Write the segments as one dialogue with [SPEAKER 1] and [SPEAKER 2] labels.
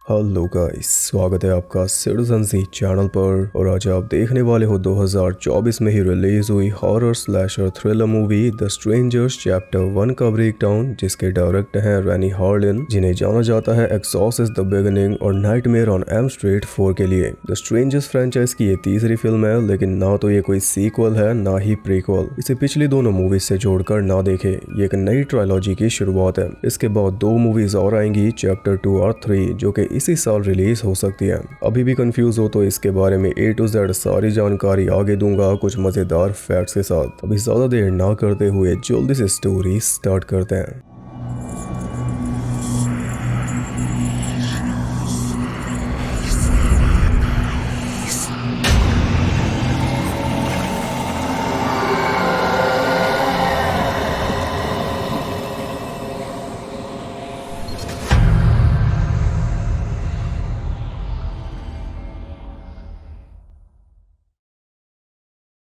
[SPEAKER 1] Hello guys, स्वागत है आपका सिटीजन सी चैनल पर। और आज आप देखने वाले हो 2024 में ही रिलीज हुई horror slasher thriller movie the strangers chapter 1 का ब्रेकडाउन, जिसके डायरेक्टर हैं रैनी हार्लिन, जिन्हें जाना जाता है एक्सॉर्सिस्ट द बिगिनिंग और नाइटमेयर ऑन एल्म स्ट्रीट 4 के लिए। द स्ट्रेंजर्स फ्रेंचाइज की ये तीसरी फिल्म है, लेकिन ना तो ये कोई सीक्वल है ना ही प्रीक्वल। इसे पिछली दोनों मूवीज से जोड़कर ना देखे, ये एक नई ट्रायलॉजी की शुरुआत है। इसके बाद 2 मूवीज और आएंगी, चैप्टर 2 और 3, जो कि इसी साल रिलीज हो सकती है। अभी भी कंफ्यूज हो तो इसके बारे में A to Z सारी जानकारी आगे दूंगा, कुछ मजेदार फैक्ट्स के साथ। अभी ज्यादा देर ना करते हुए जल्दी से स्टोरी स्टार्ट करते हैं।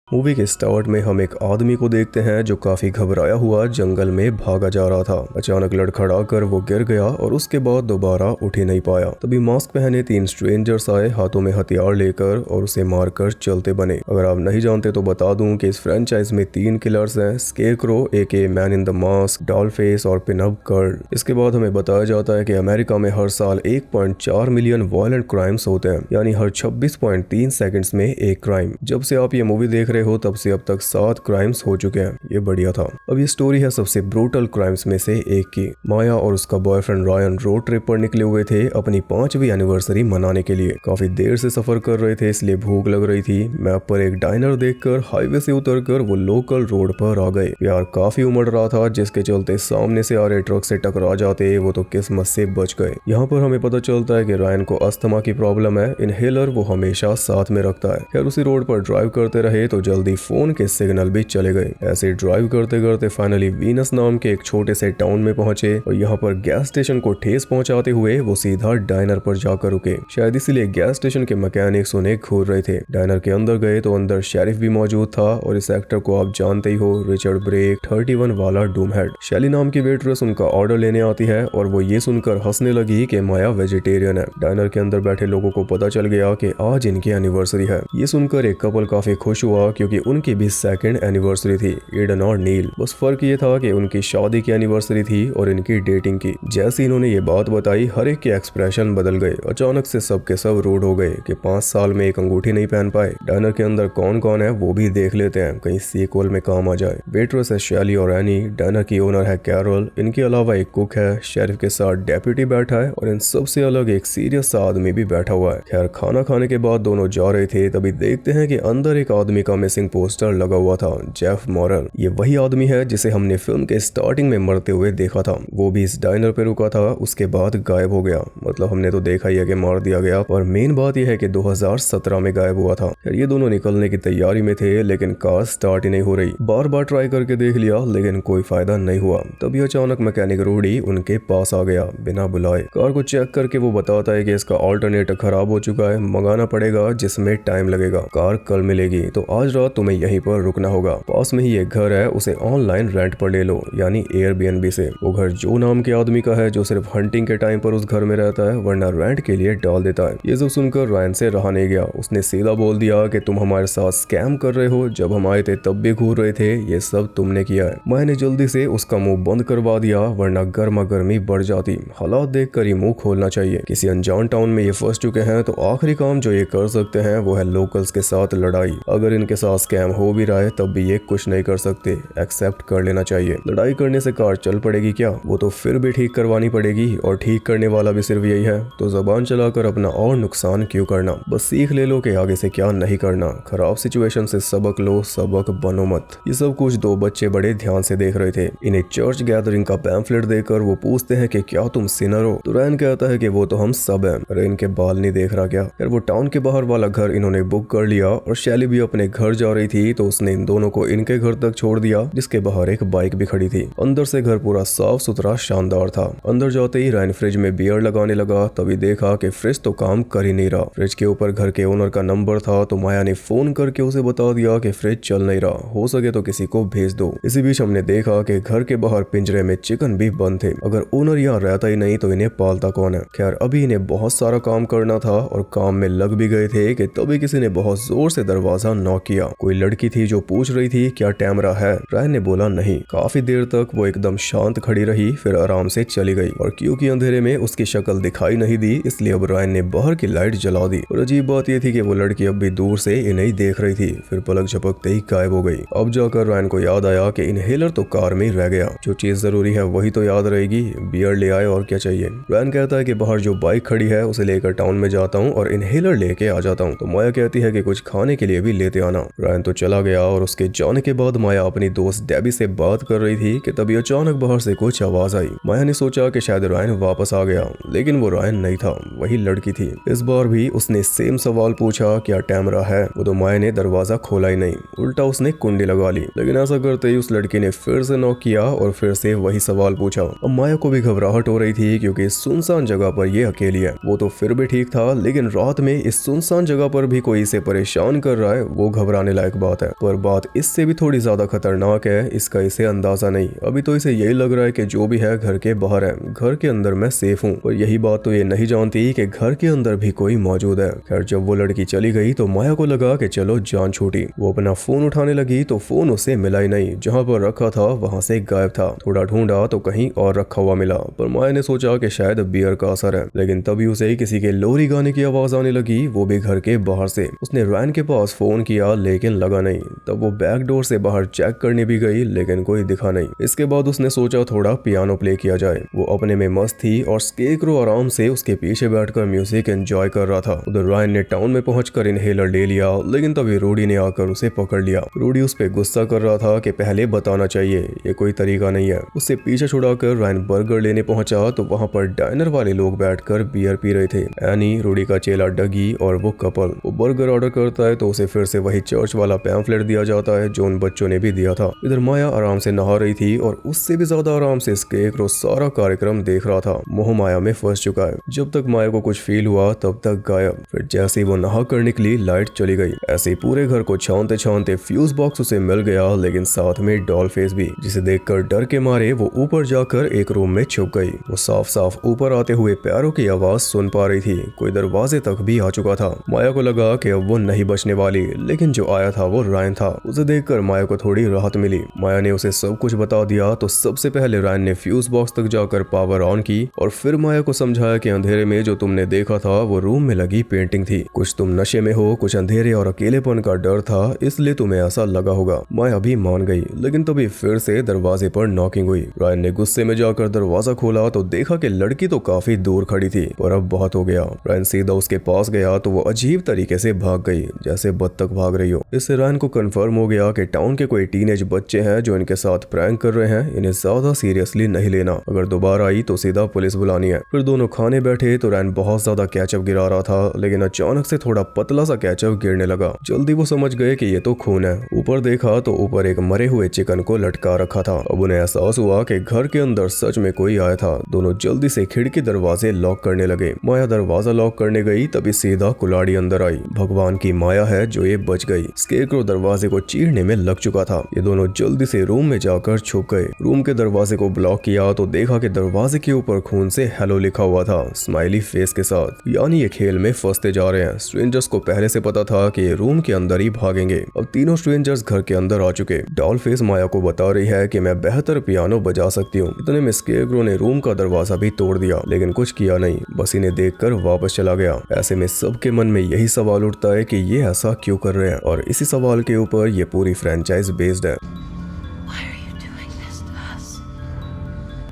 [SPEAKER 1] मूवी के स्टार्ट में हम एक आदमी को देखते हैं जो काफी घबराया हुआ जंगल में भागा जा रहा था। अचानक लड़खड़ाकर वो गिर गया और उसके बाद दोबारा उठ ही नहीं पाया। तभी मास्क पहने 3 स्ट्रेंजर्स आए, हाथों में हथियार लेकर, और उसे मारकर चलते बने। अगर आप नहीं जानते तो बता दूं कि इस फ्रेंचाइज में 3 किलर्स हैं, scarecrow AK man in the mask, डॉलफेस और पिनअप गर्ल। इसके बाद हमें बताया जाता है कि अमेरिका में हर साल 1.4 मिलियन वायलेंट क्राइम्स होते हैं, यानी हर 26.3 सेकंड्स में एक क्राइम। जब से आप ये मूवी देख रहे हो तब से अब तक 7 क्राइम्स हो चुके हैं। ये बढ़िया था। अब ये स्टोरी है सबसे ब्रूटल क्राइम्स में से एक की। माया और उसका बॉयफ्रेंड रायन रोड ट्रिप पर निकले हुए थे अपनी 5वीं एनिवर्सरी मनाने के लिए। काफी देर से सफर कर रहे थे, इसलिए भूख लग रही थी। मैप पर एक डाइनर देखकर हाईवे से उतरकर वो लोकल रोड पर आ गए। प्यार काफी उमड़ रहा था, जिसके चलते सामने से आ रहे ट्रक से टकरा जाते वो तो किस्मत से बच गए। यहाँ पर हमें पता चलता है कि रायन को अस्थमा की प्रॉब्लम है। इनहेलर वो हमेशा साथ में रखता है। खैर उसी रोड पर ड्राइव करते रहे तो जल्दी फोन के सिग्नल भी चले गए। ऐसे ड्राइव करते करते फाइनली वीनस नाम के एक छोटे से टाउन में पहुंचे और यहाँ पर गैस स्टेशन को ठेस पहुंचाते हुए वो सीधा डाइनर पर जाकर रुके। शायद इसीलिए गैस स्टेशन के मैकेनिक्स उन्हें घूर रहे थे। डाइनर के अंदर गए तो अंदर शेरिफ भी मौजूद था, और इस एक्टर को आप जानते ही हो, रिचर्ड ब्रेक, 31 वाला डूमहेड। शैली नाम की वेट्रेस उनका ऑर्डर लेने आती है और वो ये सुनकर हंसने लगी कि माया वेजिटेरियन है। डाइनर के अंदर बैठे लोगों को पता चल गया कि आज इनकी एनिवर्सरी है। ये सुनकर एक कपल काफी खुश हुआ, क्योंकि उनकी भी 2nd एनिवर्सरी थी, ईडन और नील। बस फर्क ये था कि उनकी शादी की एनिवर्सरी थी और इनकी डेटिंग की। जैसे इन्होंने ये बात बताई, हर एक के एक्सप्रेशन बदल गए। अचानक से सबके सब रूड हो गए कि 5 साल में एक अंगूठी नहीं पहन पाए। डाइनर के अंदर कौन कौन है वो भी देख लेते हैं, कहीं सीक्वल में काम आ जाए। वेट्रेस है शैली और एनी, डाइनर की ओनर है कैरोल, इनके अलावा एक कुक है, शेरिफ के साथ डेप्यूटी बैठा है, और इन सबसे अलग एक सीरियस सा आदमी भी बैठा हुआ है। खैर खाना खाने के बाद दोनों जा रहे थे, तभी देखते हैं कि अंदर एक आदमी का मिसिंग पोस्टर लगा हुआ था, जेफ मॉरल। ये वही आदमी है जिसे हमने फिल्म के स्टार्टिंग में मरते हुए देखा था। वो भी इस डाइनर पे रुका था, उसके बाद गायब हो गया। मतलब हमने तो देखा ही है कि मार दिया गया, और मेन बात यह है कि 2017 में गायब हुआ था। ये दोनों निकलने की तैयारी में थे, लेकिन कार स्टार्ट ही नहीं हो रही। बार बार ट्राई करके देख लिया, लेकिन कोई फायदा नहीं हुआ। तभी अचानक मैकेनिक रूडी उनके पास आ गया बिना बुलाए। कार को चेक करके वो बताता है कि इसका ऑल्टरनेटर खराब हो चुका है, मंगाना पड़ेगा, जिसमें टाइम लगेगा। कार कल मिलेगी, तो आज रात तुम्हें यहीं पर रुकना होगा। पास में ही एक घर है, उसे ऑनलाइन रेंट पर ले लो, यानी एयरबीएनबी से। वो घर जो नाम के आदमी का है, जो सिर्फ हंटिंग के टाइम पर उस घर में रहता है, वरना रेंट के लिए डाल देता है। ये सब सुनकर रायन से रहा नहीं गया। उसने सीधा बोल दिया कि तुम हमारे साथ स्कैम कर रहे हो, जब हम आए थे तब भी घूर रहे थे, ये सब तुमने किया है। मैंने जल्दी से उसका मुंह बंद करवा दिया, वरना गर्मा गर्मी बढ़ जाती। हालात देख कर ही मुंह खोलना चाहिए। किसी अनजान टाउन में ये फंस चुके हैं, तो आखिरी काम जो ये कर सकते हैं वो है लोकल्स के साथ लड़ाई। अगर इनके साथ स्कैम हो भी रहा है तब भी ये कुछ नहीं कर सकते, एक्सेप्ट कर लेना चाहिए। लड़ाई करने से कार चल पड़ेगी क्या? वो तो फिर भी ठीक करवानी पड़ेगी, और ठीक करने वाला भी सिर्फ यही है, तो जबान चलाकर अपना और नुकसान क्यों करना। बस सीख ले लो कि आगे से क्या नहीं करना। खराब सिचुएशन से सबक लो, सबक बनो मत। ये सब कुछ 2 बच्चे बड़े ध्यान से देख रहे थे। इन्हें चर्च गैदरिंग का पैम्फलेट देकर वो पूछते हैं कि क्या तुम सिनर हो? तो रैन कहता है कि वो तो हम सब हैं। अरे इनके बाल नहीं देख रहा क्या? फिर वो टाउन के बाहर वाला घर इन्होंने बुक कर लिया, और शैली भी अपने घर घर जा रही थी तो उसने इन दोनों को इनके घर तक छोड़ दिया, जिसके बाहर एक बाइक भी खड़ी थी। अंदर से घर पूरा साफ सुथरा शानदार था। अंदर जाते ही रायन फ्रिज में बियर लगाने लगा, तभी देखा कि फ्रिज तो काम कर ही नहीं रहा। फ्रिज के ऊपर घर के ओनर का नंबर था, तो माया ने फोन करके उसे बता दिया कि फ्रिज चल नहीं रहा, हो सके तो किसी को भेज दो। इसी बीच हमने देखा कि घर के बाहर पिंजरे में चिकन भी बंद थे। अगर ओनर यहाँ रहता ही नहीं तो इन्हें पालता कौन है। खैर अभी इन्हें बहुत सारा काम करना था और काम में लग भी गए थे कि तभी किसी ने बहुत जोर से दरवाजा नॉक किया। कोई लड़की थी जो पूछ रही थी क्या कैमरा है। रायन ने बोला नहीं। काफी देर तक वो एकदम शांत खड़ी रही, फिर आराम से चली गई। और क्योंकि अंधेरे में उसकी शक्ल दिखाई नहीं दी, इसलिए अब रायन ने बाहर की लाइट जला दी। और अजीब बात यह थी कि वो लड़की अब भी दूर से इन्हें देख रही थी, फिर पलक झपकते ही गायब हो गई। अब जाकर रायन को याद आया कि इनहेलर तो कार में ही रह गया। जो चीज जरूरी है वही तो याद रहेगी। बियर ले आए और क्या चाहिए। रायन कहता है कि बाहर जो बाइक खड़ी है उसे लेकर टाउन में जाता हूँ और इनहेलर लेके आ जाता हूँ। तो माया कहती है कि कुछ खाने के लिए भी लेते आना। रायन तो चला गया और उसके जाने के बाद माया अपनी दोस्त डेबी से बात कर रही थी कि तभी अचानक बाहर से कुछ आवाज आई। माया ने सोचा कि शायद रायन वापस आ गया, लेकिन वो रायन नहीं था, वही लड़की थी। इस बार भी उसने सेम सवाल पूछा क्या कैमरा है। वो तो माया ने दरवाजा खोला ही नहीं, उल्टा उसने कुंडी लगा ली। लेकिन ऐसा करते ही उस लड़की ने फिर से नॉक किया और फिर से वही सवाल पूछा। अब माया को भी घबराहट हो रही थी क्योंकि सुनसान जगह पर ये अकेली है। वो तो फिर भी ठीक था, लेकिन रात में इस सुनसान जगह पर भी कोई इसे परेशान कर रहा है, वो घबराने लायक बात है। पर बात इससे भी थोड़ी ज्यादा खतरनाक है, इसका इसे अंदाजा नहीं। अभी तो इसे यही लग रहा है कि जो भी है घर के बाहर है, घर के अंदर मैं सेफ हूँ। और यही बात तो ये नहीं जानती कि घर के अंदर भी कोई मौजूद है। खैर जब वो लड़की चली गई तो माया को लगा कि चलो जान छूटी। वो अपना फोन उठाने लगी तो फोन उसे मिला ही नहीं। जहाँ पर रखा था वहाँ से गायब था। थोड़ा ढूंढा तो कहीं और रखा हुआ मिला, पर माया ने सोचा कि शायद बियर का असर है। लेकिन तभी उसे किसी के लोरी गाने की आवाज आने लगी, वो भी घर के बाहर से। उसने रायन के पास फोन किया लेकिन लगा नहीं। तब वो बैक डोर से बाहर चेक करने भी गई, लेकिन कोई दिखा नहीं। इसके बाद उसने सोचा थोड़ा पियानो प्ले किया जाए। वो अपने में मस्त थी और स्केकरो आराम से उसके पीछे बैठकर म्यूजिक एंजॉय कर रहा था। उधर रायन ने टाउन में पहुंचकर इनहेलर ले लिया, लेकिन तभी रूडी ने आकर उसे पकड़ लिया। रूडी उस पे गुस्सा कर रहा था कि पहले बताना चाहिए, ये कोई तरीका नहीं है। उससे पीछे छुड़ाकर रायन बर्गर लेने पहुंचा तो वहां पर डाइनर वाले लोग बैठकर बियर पी रहे थे। एनी, रूडी का चेला डगी और वो कपल। वो बर्गर ऑर्डर करता है तो उसे फिर से वही चर्च वाला पैम्फलेट दिया जाता है जो उन बच्चों ने भी दिया था। इधर माया आराम से नहा रही थी और उससे भी ज्यादा आराम से स्केकरो सारा कार्यक्रम देख रहा था। मोह माया में फंस चुका है। जब तक माया को कुछ फील हुआ तब तक गायब। फिर जैसे ही वो नहा कर निकली लाइट चली गई। ऐसे ही पूरे घर को छानते छानते फ्यूज बॉक्स उसे मिल गया, लेकिन साथ में डॉल फेस भी, जिसे देखकर डर के मारे वो ऊपर जाकर एक रूम में छुप गई। वो साफ साफ ऊपर आते हुए पैरों की आवाज सुन पा रही थी। कोई दरवाजे तक भी आ चुका था। माया को लगा कि अब वो नहीं बचने वाली, लेकिन जो आया था वो रायन था। उसे देखकर माया को थोड़ी राहत मिली। माया ने उसे सब कुछ बता दिया तो सबसे पहले रायन ने फ्यूज बॉक्स तक जाकर पावर ऑन की और फिर माया को समझाया कि अंधेरे में जो तुमने देखा था वो रूम में लगी पेंटिंग थी। कुछ तुम नशे में हो, कुछ अंधेरे और अकेलेपन का डर था, इसलिए तुम्हें ऐसा लगा होगा। माया भी मान गई, लेकिन तभी फिर से दरवाजे पर नॉकिंग हुई। रायन ने गुस्से में जाकर दरवाजा खोला तो देखा कि लड़की तो काफी दूर खड़ी थी, पर अब बहुत हो गया। रायन सीधा उसके पास गया तो वो अजीब तरीके से भाग गई, जैसे बत्तख भाग रही हो। इससे रायन को कंफर्म हो गया कि टाउन के कोई टीनेज बच्चे हैं जो इनके साथ प्रैंक कर रहे हैं। इन्हें ज्यादा सीरियसली नहीं लेना, अगर दोबारा आई तो सीधा पुलिस बुलानी है। फिर दोनों खाने बैठे तो रायन बहुत ज्यादा केचप गिरा रहा था, लेकिन अचानक से थोड़ा पतला सा केचप गिरने लगा। जल्दी वो समझ गए कि ये तो खून है। ऊपर देखा तो ऊपर एक मरे हुए चिकन को लटका रखा था। अब उन्हें एहसास हुआ कि घर के अंदर सच में कोई आया था। दोनों जल्दी से खिड़की दरवाजे लॉक करने लगे। माया दरवाजा लॉक करने गई, तभी सीधा कुलाड़ी अंदर आई। भगवान की माया है जो ये बच गई। स्केकरो दरवाजे को चीरने में लग चुका था। ये दोनों जल्दी से रूम में जाकर छुप गए। रूम के दरवाजे को ब्लॉक किया तो देखा कि दरवाजे के ऊपर खून से हेलो लिखा हुआ था, स्माइली फेस के साथ। यानी ये खेल में फंसते जा रहे हैं। स्ट्रेंजर्स को पहले से पता था कि ये रूम के अंदर ही भागेंगे। अब तीनों स्ट्रेंजर्स घर के अंदर आ चुके। डॉल फेस माया को बता रही है कि मैं बेहतर पियानो बजा सकती हूँ। इतने में स्केकरो ने रूम का दरवाजा भी तोड़ दिया, लेकिन कुछ किया नहीं, बस इन्हें देखकर वापस चला गया। ऐसे में सबके मन में यही सवाल उठता है कि ये ऐसा क्यों कर रहे हैं, और इसी सवाल के ऊपर ये पूरी फ्रेंचाइज बेस्ड है।
[SPEAKER 2] Why are you doing this to us?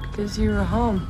[SPEAKER 2] Because you were home.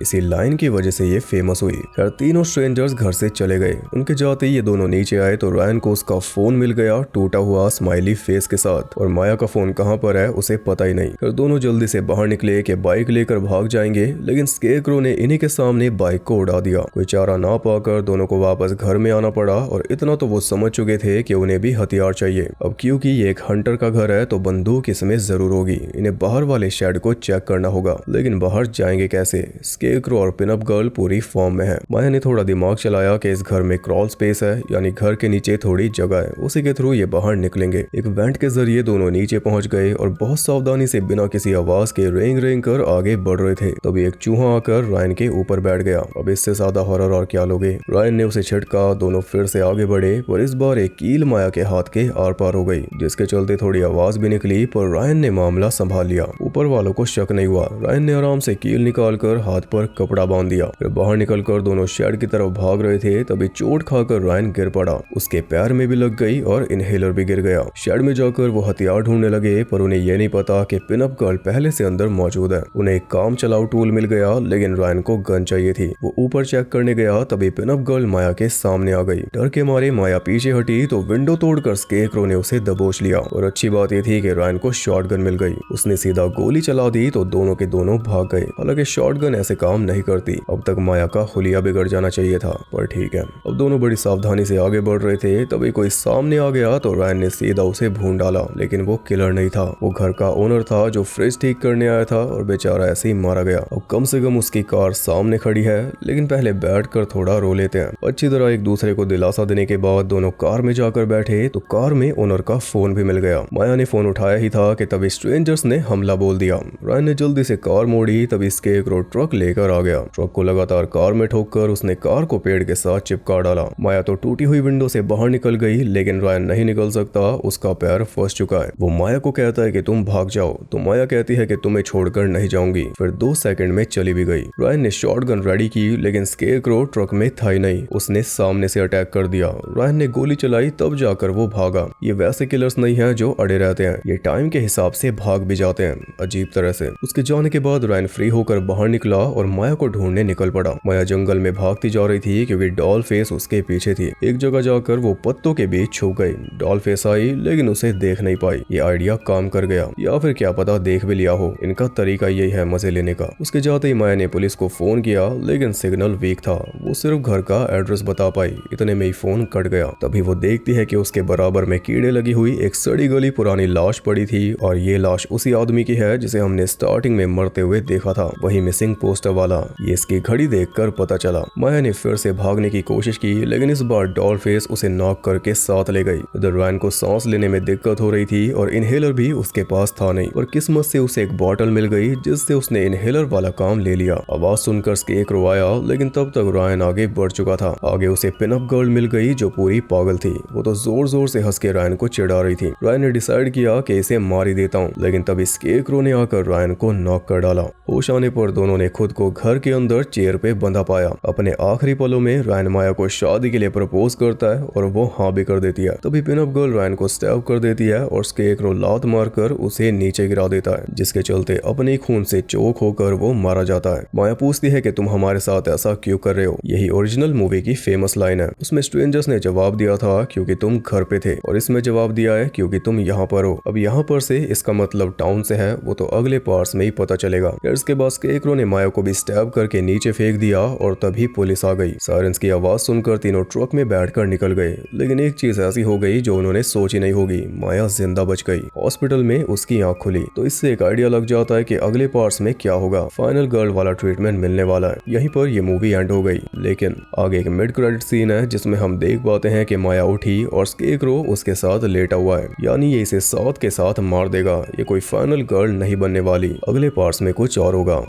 [SPEAKER 1] इसी लाइन की वजह से ये फेमस हुई। खैर तीनों स्ट्रेंजर्स घर से चले गए। उनके जाते ही ये दोनों नीचे आए तो रायन को उसका फोन मिल गया, टूटा हुआ स्माइली फेस के साथ, और माया का फोन कहाँ पर है उसे पता ही नहीं। फिर दोनों जल्दी से बाहर निकले कि बाइक लेकर भाग जाएंगे, लेकिन स्केरक्रो ने इन्हीं के सामने बाइक को उड़ा दिया। कोई चारा ना पाकर दोनों को वापस घर में आना पड़ा, और इतना तो वो समझ चुके थे कि उन्हें भी हथियार चाहिए। अब क्योंकि ये एक हंटर का घर है तो बंदूक इसमें जरूर होगी। इन्हें बाहर वाले शेड को चेक करना होगा, लेकिन बाहर जाएंगे कैसे? स्केरक्रो और पिनअप गर्ल पूरी फॉर्म में है। माया ने थोड़ा दिमाग चलाया कि इस घर में क्रॉल स्पेस है, यानी घर के नीचे थोड़ी जगह है, उसी के थ्रू ये बाहर निकलेंगे। एक वेंट के जरिए दोनों नीचे पहुंच गए और बहुत सावधानी से बिना किसी आवाज के रेंग रेंग कर आगे बढ़ रहे थे। तभी एक चूहा आकर रायन के ऊपर बैठ गया। अब इससे ज्यादा हॉरर और क्या लोगे। रायन ने उसे छिटका, दोनों फिर से आगे बढ़े, पर इस बार एक कील माया के हाथ के आर पार हो गई, जिसके चलते थोड़ी आवाज भी निकली, पर रायन ने मामला संभाल लिया। ऊपर वालों को शक नहीं हुआ। रायन ने आराम से कील निकालकर हाथ पर कपड़ा बांध दिया। फिर बाहर निकलकर दोनों शेड की तरफ भाग रहे थे, तभी चोट खाकर रायन गिर पड़ा। उसके पैर में भी लग गई और इनहेलर भी गिर गया। शेड में जाकर वो हथियार ढूंढने लगे, पर उन्हें यह नहीं पता कि पिनअप गर्ल पहले से अंदर मौजूद है। उन्हें एक काम चलाऊ टूल मिल गया, लेकिन रायन को गन चाहिए थी। वो ऊपर चेक करने गया, तभी पिनअप गर्ल माया के सामने आ गई। डर के मारे माया पीछे हटी तो विंडो तोड़कर स्केरक्रो ने उसे दबोच लिया। और अच्छी बात यह थी कि रायन को शॉटगन मिल गई। उसने सीधा गोली चला दी तो दोनों के दोनों भाग गए। हालांकि शॉटगन ऐसे काम नहीं करती। अब तक माया का हुलिया बिगड़ जाना चाहिए था, पर ठीक है। अब दोनों बड़ी सावधानी से आगे बढ़ रहे थे, तभी कोई सामने आ गया तो रायन ने सीधा उसे भून डाला, लेकिन वो किलर नहीं था। वो घर का ओनर था जो फ्रिज ठीक करने आया था, और बेचारा ऐसे ही मारा गया। अब कम से कम उसकी कार सामने खड़ी है, लेकिन पहले बैठकर थोड़ा रो लेते हैं। अच्छी तरह एक दूसरे को दिलासा देने के बाद दोनों कार में जाकर बैठे तो कार में ओनर का फोन भी मिल गया। माया ने फोन उठाया ही था कि तभी स्ट्रेंजर्स ने हमला बोल दिया। रायन ने जल्दी से कार मोड़ी, तभी स्केरक्रो ट्रक लेकर आ गया। ट्रक को लगातार कार में ठोककर उसने कार को पेड़ के साथ चिपका डाला। माया तो टूटी हुई विंडो से बाहर निकल गई, लेकिन रायन नहीं निकल सकता, उसका पैर फंस चुका है। वो माया को कहता है कि तुम भाग जाओ, तो माया कहती है कि तुम्हें छोड़कर नहीं जाऊंगी। फिर 2 सेकंड में चली भी गई। रायन ने शॉटगन रेडी की, लेकिन स्केरक्रो ट्रक में था ही नहीं। उसने सामने से अटैक कर दिया। रायन ने गोली चलाई, तब जाकर वो भागा। ये वैसे किलर्स नहीं है जो अड़े रहते हैं, ये टाइम के हिसाब से भाग भी जाते हैं अजीब तरह से। उसके जाने के बाद रायन फ्री होकर बाहर निकला और माया को ढूंढने निकल पड़ा। माया जंगल में भागती जा रही थी क्योंकि डॉल फेस उसके पीछे थी। एक जगह जाकर वो पत्तों के बीच छुप गई। डॉल फेस आई, लेकिन उसे देख नहीं पाई। ये आइडिया काम कर गया, या फिर क्या पता देख भी लिया हो। इनका तरीका यही है मजे लेने का। उसके जाते ही माया ने पुलिस को फोन किया, लेकिन सिग्नल वीक था। वो सिर्फ घर का एड्रेस बता पाई। इतने में ही फोन कट गया। तभी वो देखती है कि उसके बराबर में कीड़े लगी हुई एक सड़ी गली पुरानी लाश पड़ी थी, और ये लाश उसी आदमी की है जिसे हमने स्टार्टिंग में मरते हुए देखा था, वही मिसिंग पोस्टर वाला। ये इसकी घड़ी देखकर पता चला। माया ने फिर से भागने की कोशिश की, लेकिन इस बार डॉल फेस उसे नॉक करके साथ ले गई। इधर रायन को सांस लेने में दिक्कत हो रही थी और इनहेलर भी उसके पास था नहीं, और किस्मत से उसे एक बॉटल मिल गई जिससे उसने इनहेलर वाला काम ले लिया। आवाज सुनकर स्केरक्रो आया, लेकिन तब तक रायन आगे बढ़ चुका था। आगे उसे पिनअप गर्ल मिल गई जो पूरी पागल थी। वो तो जोर जोर से हंस के रायन को चिढ़ा रही थी। रायन ने डिसाइड किया कि इसे मार ही देता हूँ, लेकिन तभी स्केरक्रो ने आकर रायन को नॉक कर डाला। होश आने पर दोनों ने खुद को घर के अंदर चेयर पे बंधा पाया। अपने आखिरी पलों में रायन माया को शादी के लिए प्रपोज करता है और वो हाँ भी कर देती है। तभी पिनअप गर्ल रायन को स्टैब कर देती है और स्केरक्रो लात मारकर उसे नीचे गिरा देता है, जिसके चलते अपने खून से चोक होकर वो मारा जाता है। माया पूछती है कि तुम हमारे साथ ऐसा क्यों कर रहे हो। यही ओरिजिनल मूवी की फेमस लाइन है। उसमें स्ट्रेंजर्स ने जवाब दिया था क्योंकि तुम घर पे थे, और इसमें जवाब दिया है क्योंकि तुम यहाँ पर हो। अब यहाँ पर से इसका मतलब टाउन से है, वो तो अगले पार्ट्स में ही पता चलेगा। इसके बाद स्केरक्रो ने माया को भी स्टैब करके नीचे फेंक दिया, और तभी पुलिस आ गई। सायरन्स की आवाज सुनकर तीनों ट्रक में बैठकर निकल गए, लेकिन एक चीज ऐसी हो गई जो उन्होंने सोची नहीं होगी। माया जिंदा बच गई। हॉस्पिटल में उसकी आंख खुली, तो इससे एक आइडिया लग जाता है कि अगले पार्ट्स में क्या होगा। फाइनल गर्ल वाला ट्रीटमेंट मिलने वाला है। यहीं पर ये मूवी एंड हो गई, लेकिन आगे एक मिड क्रेडिट सीन है जिसमें हम देख पाते हैं कि माया उठी और स्केरक्रो उसके साथ लेटा हुआ है, यानी ये इसे साथ के साथ मार देगा। ये कोई फाइनल गर्ल नहीं बनने वाली। अगले पार्ट्स में कुछ और होगा।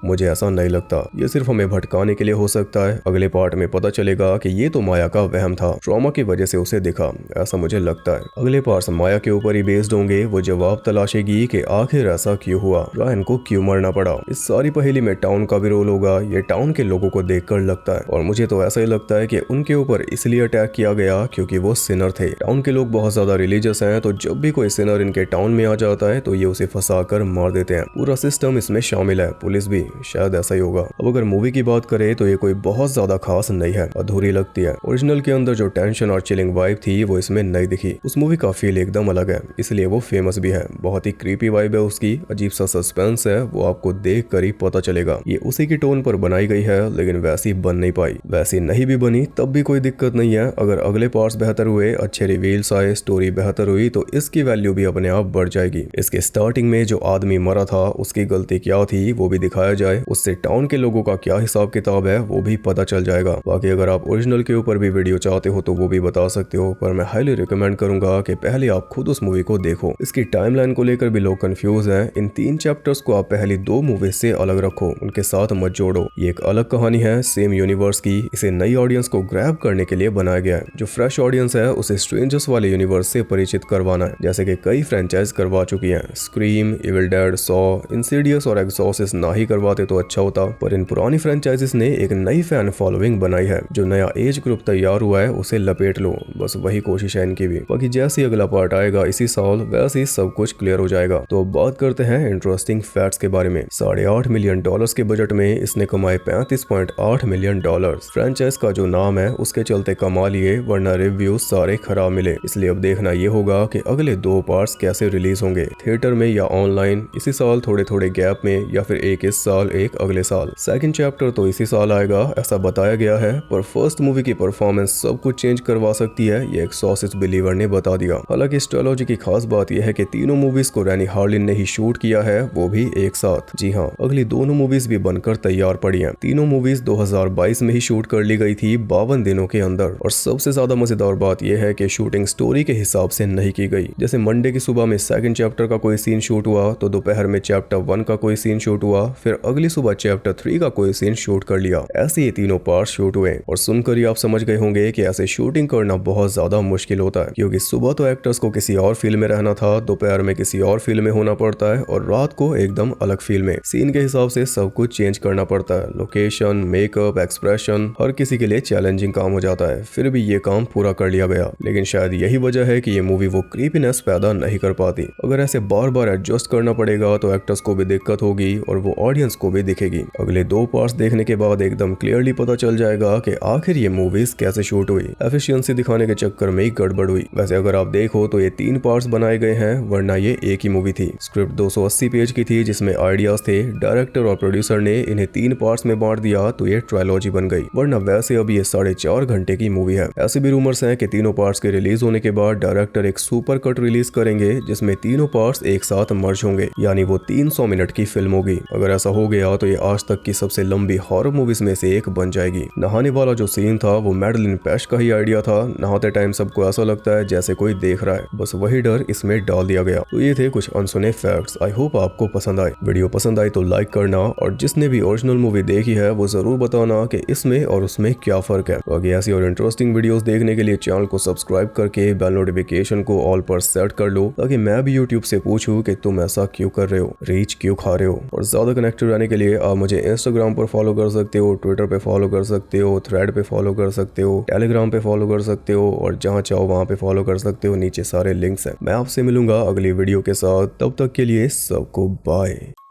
[SPEAKER 1] मुझे ऐसा नहीं लगता। ये सिर्फ हमें भटकाने के लिए हो सकता है। अगले पार्ट में पता चलेगा कि ये तो माया का वहम था, ट्रॉमा की वजह से उसे दिखा, ऐसा मुझे लगता है। अगले पार्ट्स माया के ऊपर ही बेस्ड होंगे। वो जवाब तलाशेगी कि आखिर ऐसा क्यों हुआ, रायन को क्यों मरना पड़ा। इस सारी पहेली में टाउन का भी रोल होगा। ये टाउन के लोगों को देखकर लगता है, और मुझे तो ऐसा ही लगता है कि उनके ऊपर इसलिए अटैक किया गया क्योंकि वो सिनर थे। टाउन के लोग बहुत ज्यादा रिलीजियस हैं, तो जब भी कोई सिनर इनके टाउन में आ जाता है तो ये उसे फंसा कर मार देते हैं। पूरा सिस्टम इसमें शामिल है, पुलिस भी। शायद ऐसा ही होगा। अब अगर मूवी की बात करें तो ये कोई बहुत ज्यादा खास नहीं है, अधूरी लगती है। ओरिजिनल के अंदर जो टेंशन और चिलिंग वाइब थी वो इसमें नहीं दिखी। उस मूवी का फील एकदम अलग है, इसलिए वो फेमस भी है। बहुत ही क्रीपी वाइब है उसकी, अजीब सा सस्पेंस है, वो आपको देख कर ही पता चलेगा। ये उसी की टोन पर बनाई गई है, लेकिन वैसी बन नहीं पाई। वैसी नहीं भी बनी तब भी कोई दिक्कत नहीं है। अगर अगले पार्ट्स बेहतर हुए, अच्छे रिवील्स आए, स्टोरी बेहतर हुई तो इसकी वैल्यू भी अपने आप बढ़ जाएगी। इसके स्टार्टिंग में जो आदमी मरा था उसकी गलती क्या थी वो भी दिखाया जाए, उससे टाउन के लोगों का क्या हिसाब किताब है वो भी पता चल जाएगा। बाकी अगर आप ओरिजिनल के ऊपर भी वीडियो चाहते हो तो वो भी बता सकते हो, पर मैं हाईली रिकमेंड करूंगा कि पहले आप खुद उस मूवी को देखो। इसकी टाइमलाइन को लेकर भी लोग कंफ्यूज हैं। इन 3 चैप्टर्स को आप पहली 2 मूवीज से अलग रखो, उनके साथ मत जोड़ो। ये एक अलग कहानी है सेम यूनिवर्स की। इसे नई ऑडियंस को ग्रैब करने के लिए बनाया गया है। जो फ्रेश ऑडियंस है उसे स्ट्रेंजर्स वाले यूनिवर्स से परिचित करवाना है, जैसे कि कई फ्रेंचाइज करवा चुकी हैं। Scream, evil dead, saw, Insidious और एक्सॉर्सिस्ट ना ही करवाते तो अच्छा होता, पर इन पुरानी फ्रेंचाइजीज ने एक नई फैन फॉलोइंग बनाई है। जो नया एज ग्रुप तैयार हुआ है उसे लपेट लो, बस वही कोशिश है इनकी भी। बाकी जैसे अगला पार्ट आएगा इसी साल वैसे ही सब कुछ क्लियर हो जाएगा। तो अब बात करते हैं इंटरेस्टिंग फैक्ट्स के बारे में। $8.5 मिलियन के बजट में इसने कमाए $35.8 मिलियन। फ्रेंचाइज का जो नाम है उसके चलते कमा लिए, वरना रिव्यू सारे खराब मिले। इसलिए अब देखना ये होगा कि अगले 2 पार्ट्स कैसे रिलीज होंगे, थिएटर में या ऑनलाइन, इसी साल थोड़े थोड़े गैप में, या फिर एक इस साल एक अगले साल। सेकंड चैप्टर तो इसी साल आएगा ऐसा बताया गया है, पर फर्स्ट मूवी की परफॉर्मेंस सब कुछ चेंज करवा सकती है, ये एक सॉसिस बिलीवर ने बता दिया। हालांकि इस ट्रिलॉजी की खास बात यह है कि तीनों मूवीज को रैनी हार्लिन ने ही शूट किया है, वो भी एक साथ। जी हाँ, अगली दोनों मूवीज भी बनकर तैयार पड़ी हैं। तीनों मूवीज 2022 में ही शूट कर ली गई थी 52 दिनों के अंदर। और सबसे ज्यादा मजेदार बात यह है कि शूटिंग स्टोरी के हिसाब से नहीं की गई। जैसे मंडे की सुबह में सेकंड चैप्टर का कोई सीन शूट हुआ तो दोपहर में चैप्टर 1 का कोई सीन शूट हुआ, फिर अगली सुबह चैप्टर 3 का कोई सीन शूट कर लिया। ऐसे ये तीनों पार्ट शूट हुए। और सुनकर ही आप समझ गए होंगे कि ऐसे शूटिंग करना बहुत ज्यादा मुश्किल होता है, क्योंकि सुबह तो एक्टर्स को किसी और फील्ड में रहना था, दोपहर में किसी और फील्ड में होना पड़ता है, और रात को एकदम अलग फील्ड में। सीन के हिसाब से सब कुछ चेंज करना पड़ता है। लोकेशन, मेकअप, एक्सप्रेशन, हर किसी के लिए चैलेंजिंग काम हो जाता है। फिर भी ये काम पूरा कर लिया गया। लेकिन शायद यही वजह है कि ये मूवी वो क्रीपीनेस पैदा नहीं कर पाती। अगर ऐसे बार बार एडजस्ट करना पड़ेगा तो एक्टर्स को भी दिक्कत होगी और वो ऑडियंस को भी दिखेगी। अगले 2 पार्ट्स देखने के बाद एकदम क्लियरली पता चल जाएगा कि आखिर ये मूवीज कैसे शूट हुई। एफिशिएंसी दिखाने के चक्कर में ही गड़बड़ हुई। वैसे अगर आप देखो तो ये 3 पार्ट्स बनाए गए हैं, वरना ये एक ही मूवी थी। स्क्रिप्ट 280 पेज की थी जिसमें आइडियाज थे। डायरेक्टर और प्रोड्यूसर ने इन्हें 3 पार्ट्स में बांट दिया तो ये ट्रायलॉजी बन गई, वरना वैसे अब ये 4.5 घंटे की मूवी है। ऐसे भी रूमर्स हैं कि तीनों पार्ट्स के रिलीज होने के बाद डायरेक्टर एक सुपर कट रिलीज करेंगे जिसमें तीनों पार्ट्स एक साथ मर्ज होंगे, यानी वो 300 मिनट की फिल्म होगी। अगर ऐसा हो गया तो ये आज तक की सबसे लंबी हॉरर मूवीज में से एक बन जाएगी। नहाने वाला जो सीन था वो मैडलिन पेश का ही आइडिया था। नहाते टाइम सबको ऐसा लगता है जैसे कोई देख रहा है, बस वही डर इसमें डाल दिया गया। तो ये थे कुछ अनसुने फैक्ट्स। आई होप आपको पसंद आए। वीडियो पसंद आई तो लाइक करना, और जिसने भी ओरिजिनल मूवी देखी है वो जरूर बताना कि इसमें और उसमें क्या फर्क है। बाकी ऐसी और इंटरेस्टिंग वीडियोस देखने के लिए चैनल को सब्सक्राइब करके बेल नोटिफिकेशन को ऑल पर सेट कर लो, ताकि मैं भी यूट्यूब से पूछूं कि तुम ऐसा क्यों कर रहे हो, रीच क्यों खा रहे हो। और ज्यादा कनेक्टेड रहने के लिए आप मुझे इंस्टाग्राम पर फॉलो कर सकते हो, ट्विटर पे फॉलो कर सकते हो, थ्रेड पे फॉलो कर सकते हो, टेलीग्राम पे फॉलो कर सकते हो, और जहां चाहो वहां पे फॉलो कर सकते हो। नीचे सारे लिंक्स हैं। मैं आपसे मिलूंगा अगली वीडियो के साथ, तब तक के लिए सबको बाय।